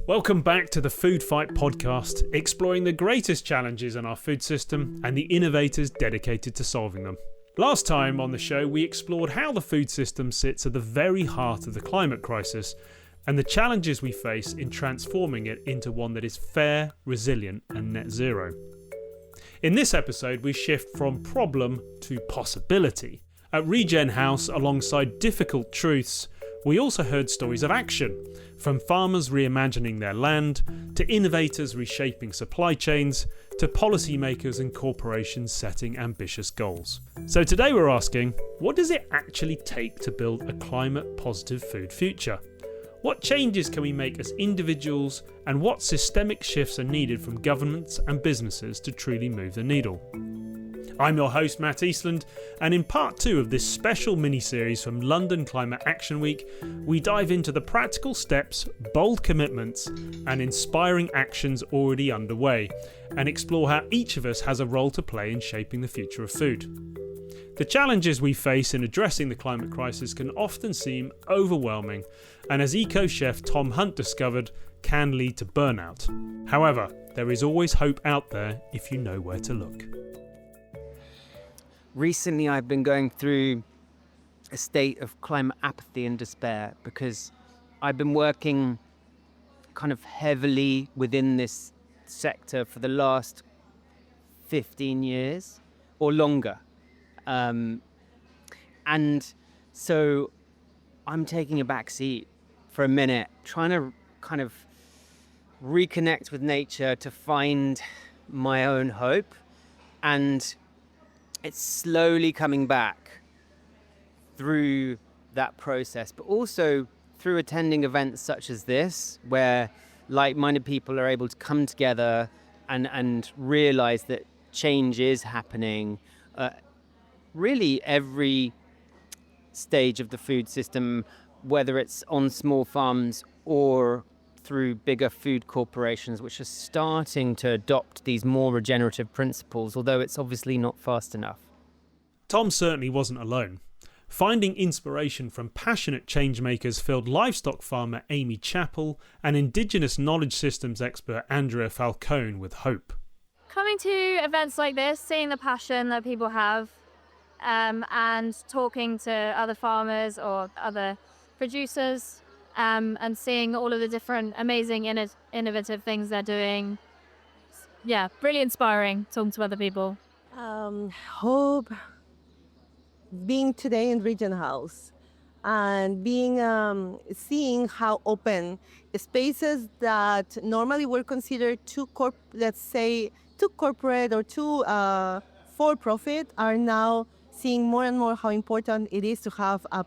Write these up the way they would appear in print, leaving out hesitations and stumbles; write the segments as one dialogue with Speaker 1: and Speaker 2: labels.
Speaker 1: Welcome back to the Food Fight podcast, exploring the greatest challenges in our food system and the innovators dedicated to solving them. Last time on the show, we explored how the food system sits at the very heart of the climate crisis and the challenges we face in transforming it into one that is fair, resilient and net zero. In this episode, we shift from problem to possibility. At Regen House, alongside difficult truths, we also heard stories of action, from farmers reimagining their land, to innovators reshaping supply chains, to policymakers and corporations setting ambitious goals. So today we're asking, what does it actually take to build a climate-positive food future? What changes can we make as individuals, and what systemic shifts are needed from governments and businesses to truly move the needle? I'm your host, Matt Eastland, and in part 2 of this special mini-series from London Climate Action Week, we dive into the practical steps, bold commitments, and inspiring actions already underway, and explore how each of us has a role to play in shaping the future of food. The challenges we face in addressing the climate crisis can often seem overwhelming, and as eco-chef Tom Hunt discovered, can lead to burnout. However, there is always hope out there if you know where to look.
Speaker 2: Recently, I've been going through a state of climate apathy and despair because I've been working kind of heavily within this sector for the last 15 years or longer. And so I'm taking a back seat for a minute, trying to kind of reconnect with nature to find my own hope. And it's slowly coming back through that process, but also through attending events such as this, where like-minded people are able to come together and realize that change is happening. Really every stage of the food system, whether it's on small farms or through bigger food corporations, which are starting to adopt these more regenerative principles, although it's obviously not fast enough.
Speaker 1: Tom certainly wasn't alone. Finding inspiration from passionate changemakers filled livestock farmer Amy Chappell and Indigenous knowledge systems expert Andrea Falcone with hope.
Speaker 3: Coming to events like this, seeing the passion that people have, and talking to other farmers or other producers, and seeing all of the different amazing innovative things they're doing. Yeah, really inspiring talking to other people.
Speaker 4: Hope, being today in Regen House and seeing how open spaces that normally were considered too corporate or too for profit are now seeing more and more how important it is to have a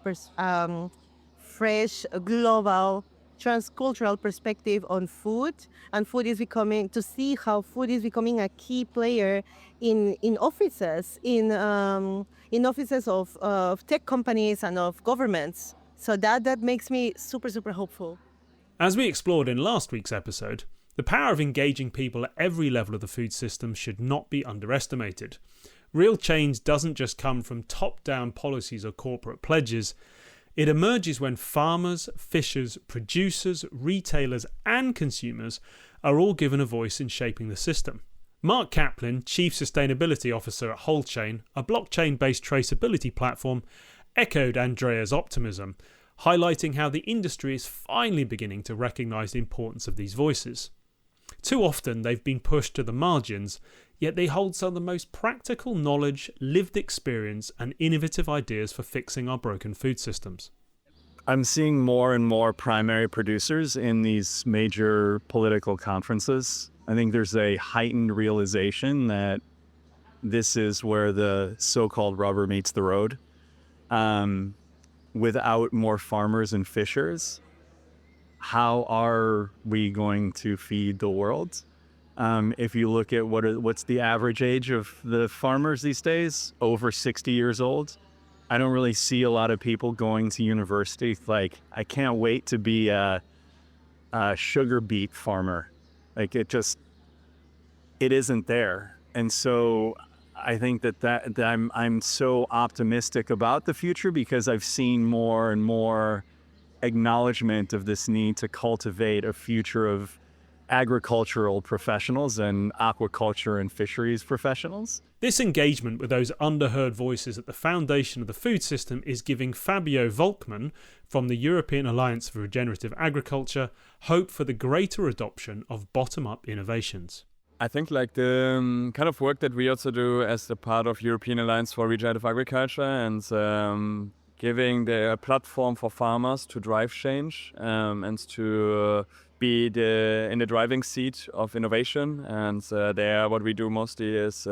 Speaker 4: fresh, global, transcultural perspective on food, and to see how food is becoming a key player in offices, in offices of tech companies and of governments. So that makes me super, super hopeful.
Speaker 1: As we explored in last week's episode, the power of engaging people at every level of the food system should not be underestimated. Real change doesn't just come from top-down policies or corporate pledges. It emerges when farmers, fishers, producers, retailers and consumers are all given a voice in shaping the system. Mark Kaplan, Chief Sustainability Officer at WholeChain, a blockchain-based traceability platform, echoed Andrea's optimism, highlighting how the industry is finally beginning to recognise the importance of these voices. Too often they've been pushed to the margins, yet they hold some of the most practical knowledge, lived experience and innovative ideas for fixing our broken food systems.
Speaker 5: I'm seeing more and more primary producers in these major political conferences. I think there's a heightened realization that this is where the so-called rubber meets the road. Without more farmers and fishers, how are we going to feed the world? If you look at what's the average age of the farmers these days, over 60 years old. I don't really see a lot of people going to university. Like, I can't wait to be a sugar beet farmer. Like, it isn't there. And so I think that I'm so optimistic about the future because I've seen more and more acknowledgement of this need to cultivate a future of agricultural professionals and aquaculture and fisheries professionals.
Speaker 1: This engagement with those underheard voices at the foundation of the food system is giving Fabio Volkmann from the European Alliance for Regenerative Agriculture hope for the greater adoption of bottom-up innovations.
Speaker 6: I think like the kind of work that we also do as a part of European Alliance for Regenerative Agriculture and giving the platform for farmers to drive change and to be in the driving seat of innovation. And there what we do mostly is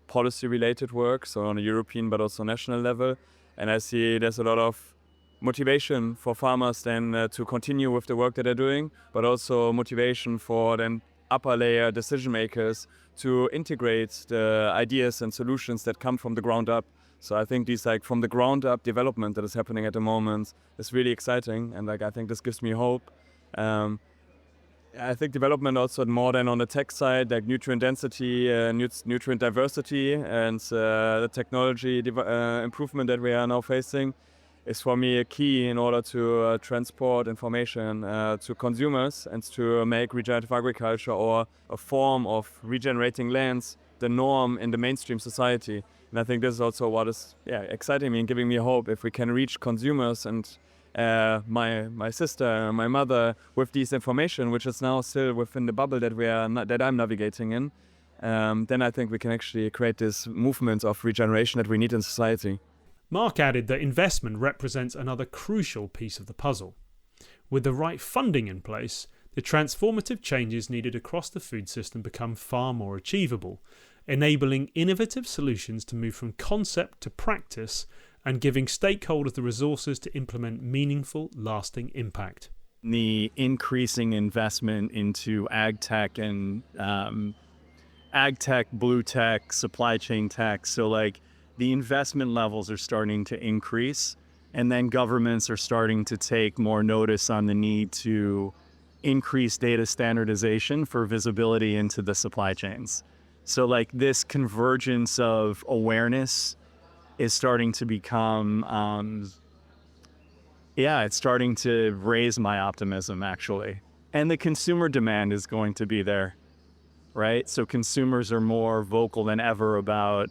Speaker 6: policy-related work, so on a European but also national level. And I see there's a lot of motivation for farmers then to continue with the work that they're doing, but also motivation for then upper layer decision makers to integrate the ideas and solutions that come from the ground up. So I think these like from the ground up development that is happening at the moment is really exciting, and like I think this gives me hope. I think development also more than on the tech side, like nutrient density, nutrient diversity, and the technology improvement that we are now facing is for me a key in order to transport information to consumers and to make regenerative agriculture or a form of regenerating lands the norm in the mainstream society. And I think this is also what is exciting me and giving me hope if we can reach consumers and my sister, my mother with this information, which is now still within the bubble that I'm navigating in. Then I think we can actually create this movement of regeneration that we need in society.
Speaker 1: Mark added that investment represents another crucial piece of the puzzle. With the right funding in place, the transformative changes needed across the food system become far more achievable, enabling innovative solutions to move from concept to practice and giving stakeholders the resources to implement meaningful, lasting impact.
Speaker 5: The increasing investment into ag tech and ag tech, blue tech, supply chain tech. So like the investment levels are starting to increase, and then governments are starting to take more notice on the need to increase data standardization for visibility into the supply chains. So like this convergence of awareness is starting to become, it's starting to raise my optimism actually. And the consumer demand is going to be there, right? So consumers are more vocal than ever about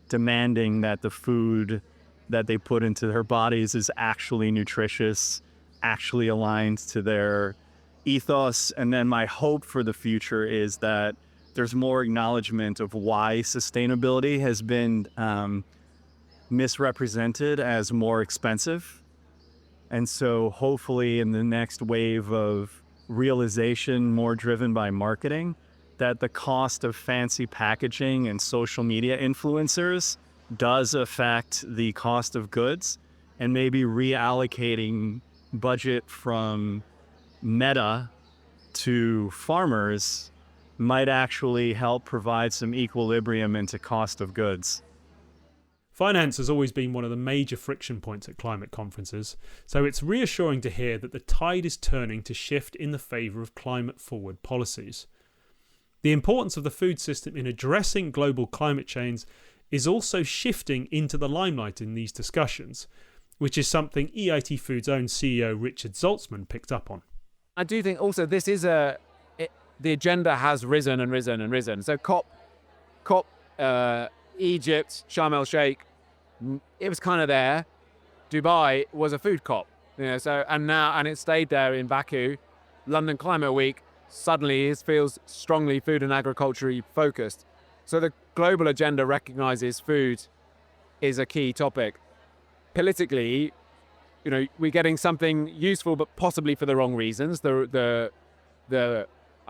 Speaker 5: demanding that the food that they put into their bodies is actually nutritious, actually aligned to their ethos. And then my hope for the future is that there's more acknowledgement of why sustainability has been misrepresented as more expensive. And so hopefully in the next wave of realization, more driven by marketing, that the cost of fancy packaging and social media influencers does affect the cost of goods, and maybe reallocating budget from Meta to farmers might actually help provide some equilibrium into cost of goods.
Speaker 1: Finance has always been one of the major friction points at climate conferences, so it's reassuring to hear that the tide is turning to shift in the favour of climate-forward policies. The importance of the food system in addressing global climate change is also shifting into the limelight in these discussions, which is something EIT Food's own CEO Richard Zaltzman picked up on.
Speaker 7: I do think also this is the agenda has risen and risen and risen. So COP, Egypt, Sharm el Sheikh, it was kind of there. Dubai was a food COP, and it stayed there in Baku. London Climate Week suddenly feels strongly food and agriculture focused. So the global agenda recognizes food is a key topic. Politically, we're getting something useful, but possibly for the wrong reasons. I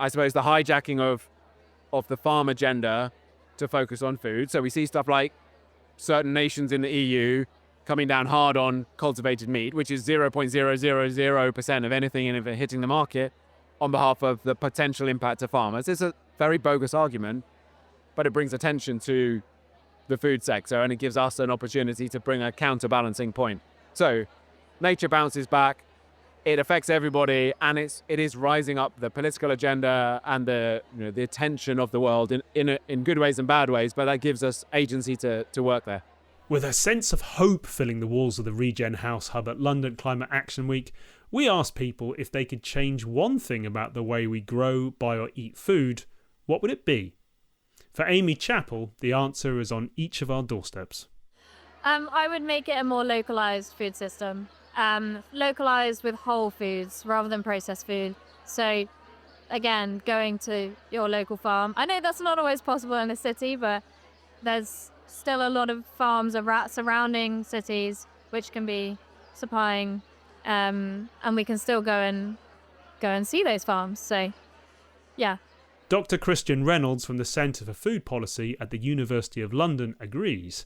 Speaker 7: suppose the hijacking of the farm agenda to focus on food. So we see stuff like certain nations in the EU coming down hard on cultivated meat, which is 0.000% of anything hitting the market, on behalf of the potential impact to farmers. It's a very bogus argument, but it brings attention to the food sector, and it gives us an opportunity to bring a counterbalancing point. So nature bounces back, it affects everybody, and it is rising up the political agenda and the attention of the world in good ways and bad ways, but that gives us agency to work there.
Speaker 1: With a sense of hope filling the walls of the Regen House Hub at London Climate Action Week, We asked people if they could change one thing about the way we grow, buy or eat food, what would it be? For Amy Chappell, the answer is on each of our doorsteps.
Speaker 3: I would make it a more localized food system. Localized with whole foods rather than processed food. So again, going to your local farm. I know that's not always possible in the city, but there's still a lot of farms surrounding cities which can be supplying, and we can still go and see those farms. So yeah.
Speaker 1: Dr. Christian Reynolds from the Centre for Food Policy at the University of London agrees,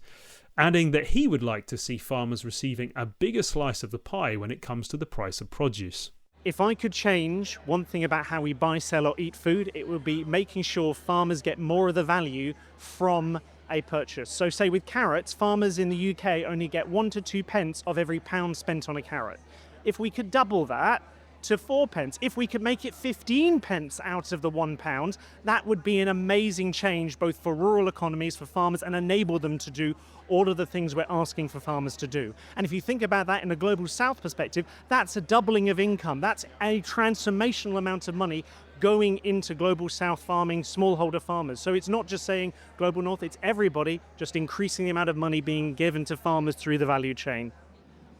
Speaker 1: adding that he would like to see farmers receiving a bigger slice of the pie when it comes to the price of produce.
Speaker 8: If I could change one thing about how we buy, sell or eat food, it would be making sure farmers get more of the value from a purchase. So say with carrots, farmers in the UK only get 1 to 2 pence of every pound spent on a carrot. If we could double that to 4 pence, if we could make it 15 pence out of the £1, that would be an amazing change both for rural economies, for farmers, and enable them to do all of the things we're asking for farmers to do. And if you think about that in a global south perspective, that's a doubling of income. That's a transformational amount of money going into global south farming, smallholder farmers. So it's not just saying global north, it's everybody just increasing the amount of money being given to farmers through the value chain.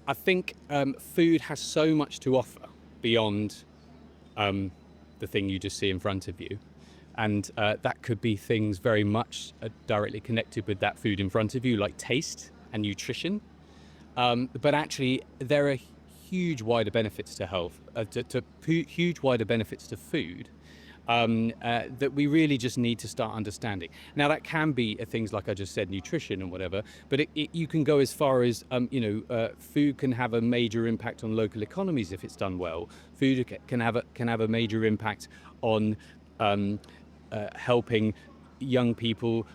Speaker 9: I think food has so much to offer beyond the thing you just see in front of you. And that could be things very much directly connected with that food in front of you, like taste and nutrition. But actually, there are huge wider benefits to health, huge wider benefits to food that we really just need to start understanding. Now, that can be things like I just said, nutrition and whatever, but you can go as far as, food can have a major impact on local economies if it's done well. Food can have a major impact on helping young people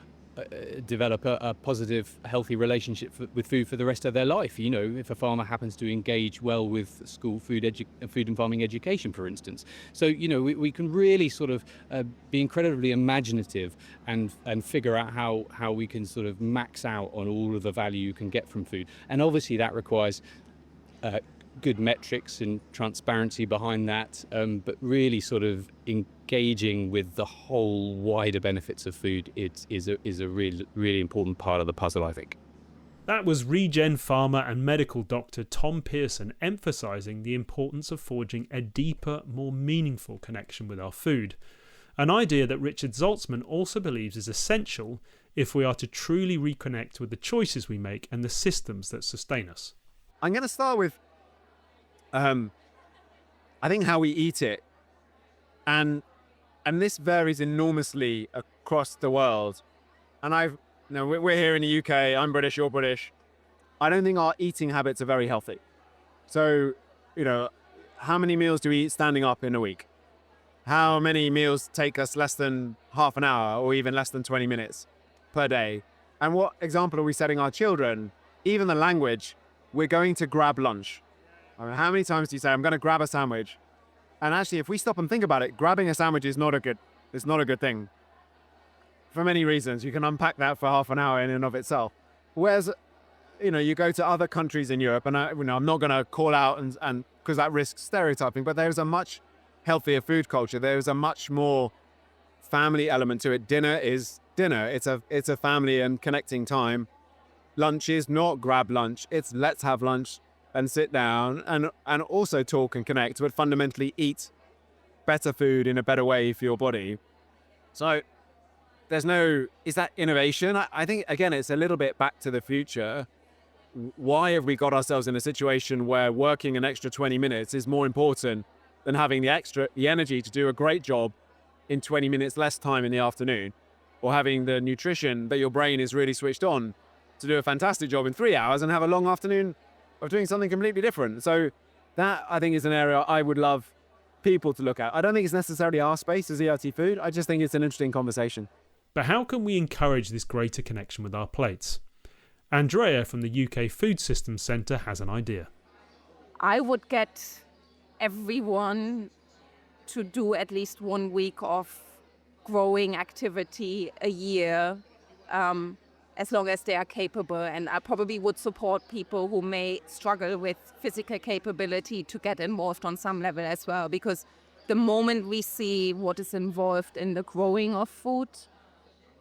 Speaker 9: develop a positive, healthy relationship with food for the rest of their life. You know, if a farmer happens to engage well with school food and farming education, for instance. So, you know, we can really sort of be incredibly imaginative and figure out how we can sort of max out on all of the value you can get from food. And obviously that requires good metrics and transparency behind that, but really sort of engaging with the whole wider benefits of food is a really important part of the puzzle, I think.
Speaker 1: That was regen farmer and medical doctor Tom Pearson emphasising the importance of forging a deeper, more meaningful connection with our food, an idea that Richard Zaltzman also believes is essential if we are to truly reconnect with the choices we make and the systems that sustain us.
Speaker 7: I'm going to start with I think how we eat it, and this varies enormously across the world. And we're here in the UK. I'm British. You're British. I don't think our eating habits are very healthy. So, you know, how many meals do we eat standing up in a week? How many meals take us less than half an hour or even less than 20 minutes per day? And what example are we setting our children? Even the language, we're going to grab lunch. I mean, how many times do you say, I'm going to grab a sandwich? And actually, if we stop and think about it, grabbing a sandwich is not a good thing. For many reasons. You can unpack that for half an hour in and of itself. Whereas, you know, you go to other countries in Europe, and I'm not going to call out and because that risks stereotyping, but there's a much healthier food culture. There's a much more family element to it. Dinner is dinner. It's a family and connecting time. Lunch is not grab lunch. It's let's have lunch and sit down and also talk and connect, but fundamentally eat better food in a better way for your body. So is that innovation? I think, again, it's a little bit back to the future. Why have we got ourselves in a situation where working an extra 20 minutes is more important than having the energy to do a great job in 20 minutes less time in the afternoon, or having the nutrition that your brain is really switched on to do a fantastic job in 3 hours and have a long afternoon of doing something completely different? So that, I think, is an area I would love people to look at. I don't think it's necessarily our space as ERT Food. I just think it's an interesting conversation.
Speaker 1: But how can we encourage this greater connection with our plates? Andrea from the UK Food Systems Centre has an idea.
Speaker 10: I would get everyone to do at least 1 week of growing activity a year, as long as they are capable. And I probably would support people who may struggle with physical capability to get involved on some level as well, because the moment we see what is involved in the growing of food,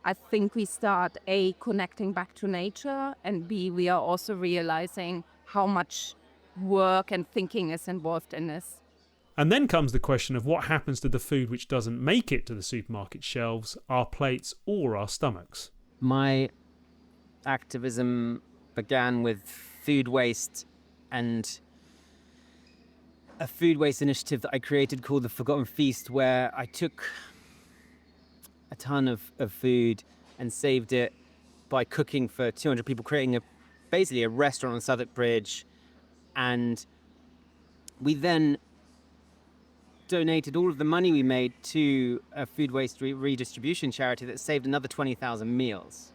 Speaker 10: I think we start A, connecting back to nature, and B, we are also realizing how much work and thinking is involved in this.
Speaker 1: And then comes the question of what happens to the food which doesn't make it to the supermarket shelves, our plates or our stomachs.
Speaker 2: My activism began with food waste and a food waste initiative that I created called the Forgotten Feast, where I took a ton of food and saved it by cooking for 200 people, creating basically a restaurant on Southwark Bridge. And we then donated all of the money we made to a food waste redistribution charity that saved another 20,000 meals.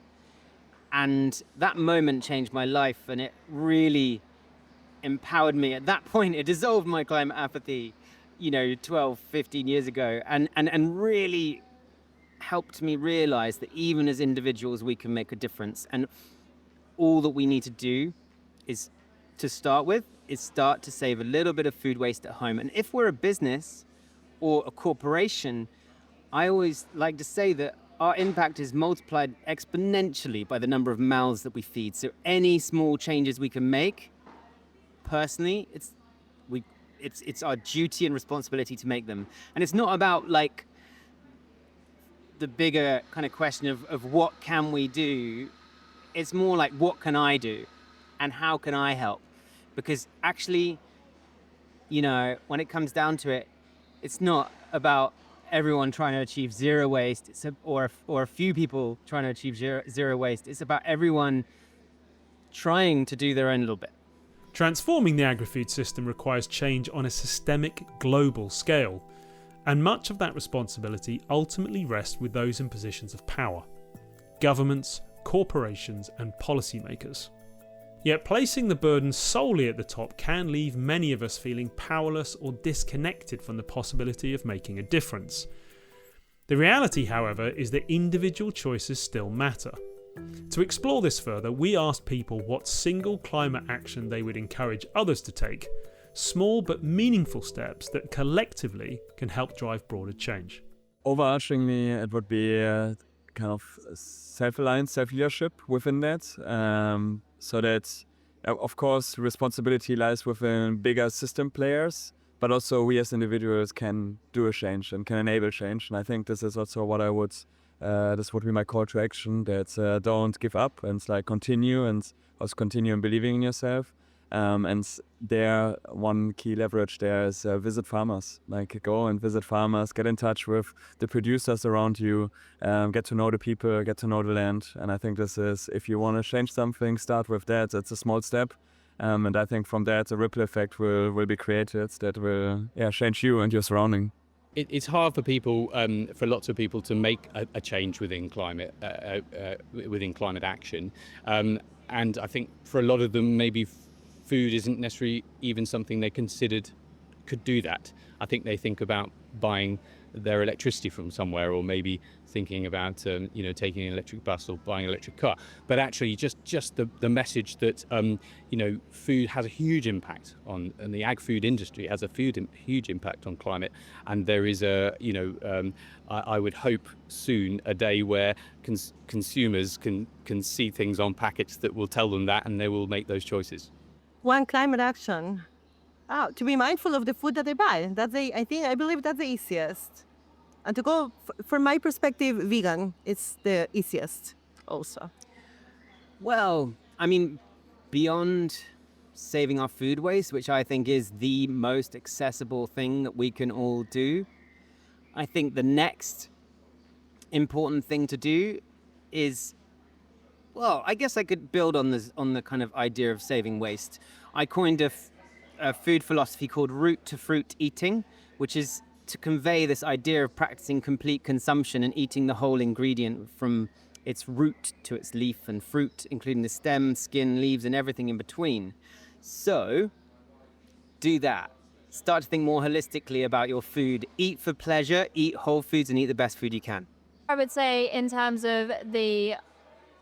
Speaker 2: And that moment changed my life, and it really empowered me. At that point, it dissolved my climate apathy, 12, 15 years ago, and really helped me realize that even as individuals, we can make a difference. And all that we need to do is start to save a little bit of food waste at home. And if we're a business or a corporation, I always like to say that our impact is multiplied exponentially by the number of mouths that we feed. So any small changes we can make, personally, it's our duty and responsibility to make them. And it's not about like the bigger kind of question of what can we do. It's more like, what can I do and how can I help? Because actually, when it comes down to it, it's not about everyone trying to achieve zero waste, or a few people trying to achieve zero waste. It's about everyone trying to do their own little bit.
Speaker 1: Transforming the agri-food system requires change on a systemic, global scale, and much of that responsibility ultimately rests with those in positions of power: governments, corporations, and policymakers. Yet placing the burden solely at the top can leave many of us feeling powerless or disconnected from the possibility of making a difference. The reality, however, is that individual choices still matter. To explore this further, we asked people what single climate action they would encourage others to take, small but meaningful steps that collectively can help drive broader change.
Speaker 6: Overarchingly, it would be kind of self-reliance, self-leadership within that. So that, of course, responsibility lies within bigger system players, but also we as individuals can do a change and can enable change. And I think this is also what this would be my call to action, that don't give up, and it's like continue, and also continue in believing in yourself. And there, one key leverage there is visit farmers. Like, go and visit farmers, get in touch with the producers around you, get to know the people, get to know the land. And I think this is, if you want to change something, start with that. It's a small step. And I think from that, a ripple effect will be created that will change you and your surrounding.
Speaker 9: It's hard for people, for lots of people, to make a change within climate action. And I think for a lot of them, maybe food isn't necessarily even something they considered could do that. I think they think about buying their electricity from somewhere, or maybe thinking about taking an electric bus or buying an electric car. But actually, just the message that food has a huge impact on, and the ag-food industry has a huge impact on climate. And there is I would hope soon a day where consumers can see things on packets that will tell them that, and they will make those choices.
Speaker 4: One climate action. To be mindful of the food that they buy. I believe that's the easiest. And to go, from my perspective, vegan, it's the easiest also.
Speaker 2: Well, I mean, beyond saving our food waste, which I think is the most accessible thing that we can all do, I think the next important thing to do is, well, I guess I could build on the kind of idea of saving waste. I coined a food philosophy called root to fruit eating, which is to convey this idea of practicing complete consumption and eating the whole ingredient from its root to its leaf and fruit, including the stem, skin, leaves, and everything in between. So, do that. Start to think more holistically about your food. Eat for pleasure, eat whole foods, and eat the best food you can.
Speaker 3: I would say, in terms of the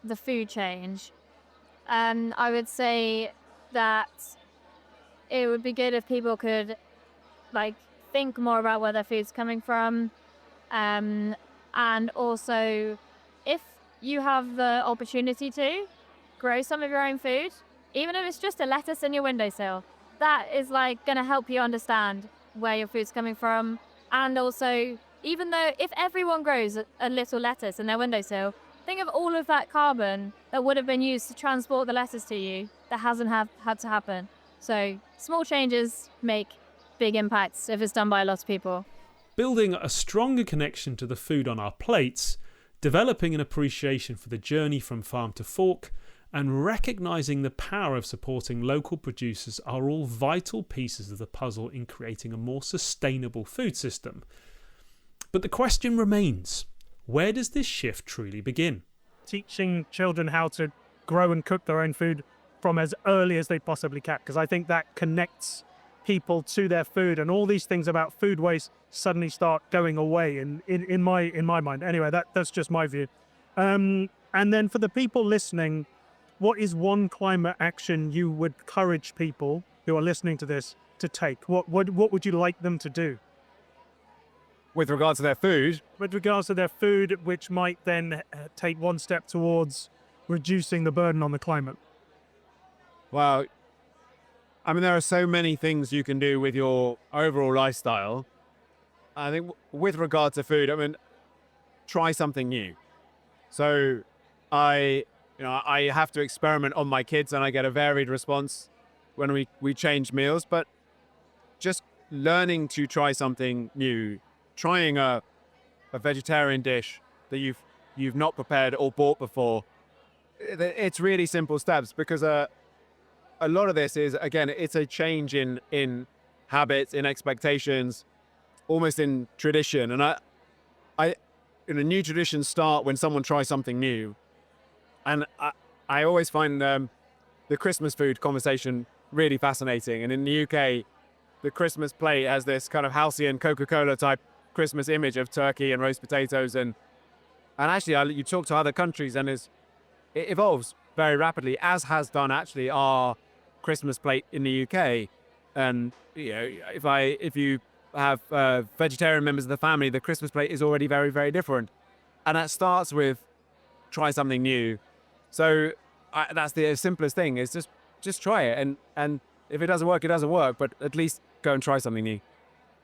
Speaker 3: the food change, I would say that it would be good if people could like think more about where their food's coming from, and also if you have the opportunity to grow some of your own food, even if it's just a lettuce in your windowsill, that is like going to help you understand where your food's coming from. And also, even though if everyone grows a little lettuce in their windowsill, think of all of that carbon that would have been used to transport the lettuce to you that hasn't had to happen. So small changes make big impacts if it's done by a lot of people.
Speaker 1: Building a stronger connection to the food on our plates, developing an appreciation for the journey from farm to fork, and recognising the power of supporting local producers are all vital pieces of the puzzle in creating a more sustainable food system. But the question remains, where does this shift truly begin?
Speaker 8: Teaching children how to grow and cook their own food from as early as they possibly can, because I think that connects people to their food, and all these things about food waste suddenly start going away in my mind. Anyway, that's just my view. And then for the people listening, what is one climate action you would encourage people who are listening to this to take? What would you like them to do?
Speaker 7: With regards to their food,
Speaker 8: With regards to their food, which might then take one step towards reducing the burden on the climate.
Speaker 7: well, I mean, there are so many things you can do with your overall lifestyle. I think with regard to food, I mean, try something new. So I have to experiment on my kids and I get a varied response when we change meals, but just learning to try something new, trying a vegetarian dish that you've not prepared or bought before. It's really simple steps, because a lot of this is, again, it's a change in habits, in expectations, almost in tradition. And I new traditions start when someone tries something new. And I always find the Christmas food conversation really fascinating. And in the UK, the Christmas plate has this kind of halcyon Coca-Cola type Christmas image of turkey and roast potatoes. And actually, you talk to other countries and it evolves very rapidly, as has done actually our Christmas plate in the UK. And if you have vegetarian members of the family, the Christmas plate is already very, very different. And that starts with try something new. So that's the simplest thing, is just try it. And if it doesn't work, it doesn't work, but at least go and try something new.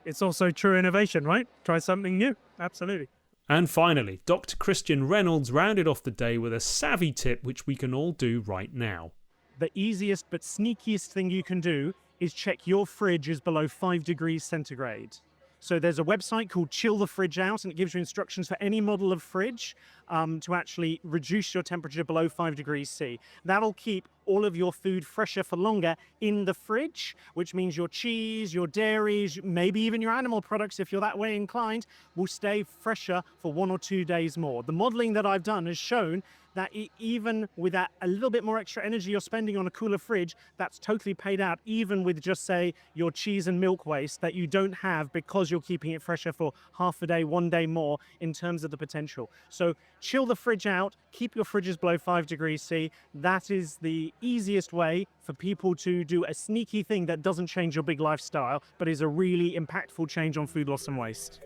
Speaker 8: It's also true innovation, right? Try something new. Absolutely.
Speaker 1: And finally, Dr. Christian Reynolds rounded off the day with a savvy tip which we can all do right now.
Speaker 8: The easiest but sneakiest thing you can do is check your fridge is below 5 degrees centigrade. So there's a website called Chill the Fridge Out, and it gives you instructions for any model of fridge to actually reduce your temperature below 5 degrees C. That'll keep all of your food fresher for longer in the fridge, which means your cheese, your dairies, maybe even your animal products, if you're that way inclined, will stay fresher for 1 or 2 days more. The modeling that I've done has shown that even with that a little bit more extra energy you're spending on a cooler fridge, that's totally paid out, even with just, say, your cheese and milk waste that you don't have because you're keeping it fresher for half a day, 1 day more in terms of the potential. So chill the fridge out, keep your fridges below 5 degrees C. That is the easiest way for people to do a sneaky thing that doesn't change your big lifestyle, but is a really impactful change on food loss and waste.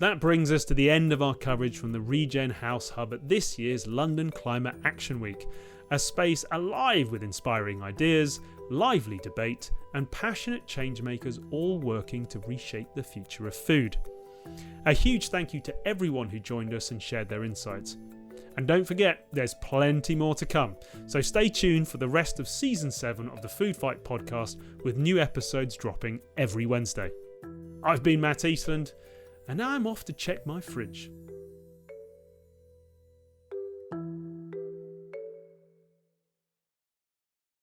Speaker 1: That brings us to the end of our coverage from the Regen House Hub at this year's London Climate Action Week, a space alive with inspiring ideas, lively debate, and passionate changemakers all working to reshape the future of food. A huge thank you to everyone who joined us and shared their insights. And don't forget, there's plenty more to come, so stay tuned for the rest of Season 7 of the Food Fight podcast, with new episodes dropping every Wednesday. I've been Matt Eastland, and now I'm off to check my fridge.